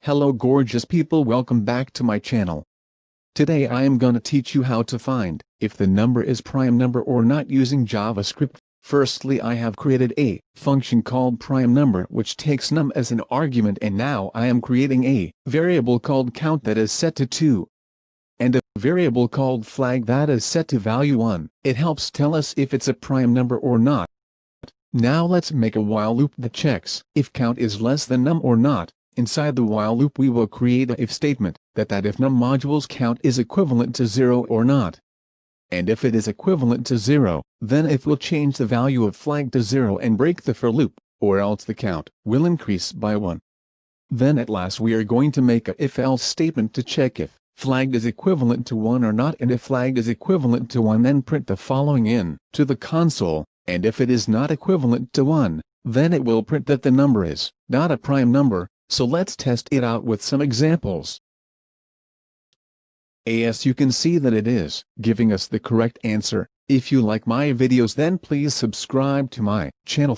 Hello gorgeous people, welcome back to my channel. Today I am gonna teach you how to find if the number is prime number or not using JavaScript. Firstly, I have created a function called prime number which takes num as an argument, and now I am creating a variable called count that is set to 2 and a variable called flag that is set to value 1. It helps tell us if it's a prime number or not. Now let's make a while loop that checks if count is less than num or not. Inside the while loop we will create a if statement that if num modules count is equivalent to 0 or not. And if it is equivalent to 0, then if will change the value of flag to 0 and break the for loop, or else the count will increase by 1. Then at last we are going to make a if-else statement to check if flag is equivalent to 1 or not, and if flag is equivalent to 1 then print the following in to the console, and if it is not equivalent to 1, then it will print that the number is not a prime number. So let's test it out with some examples. As you can see that it is giving us the correct answer. If you like my videos then please subscribe to my channel.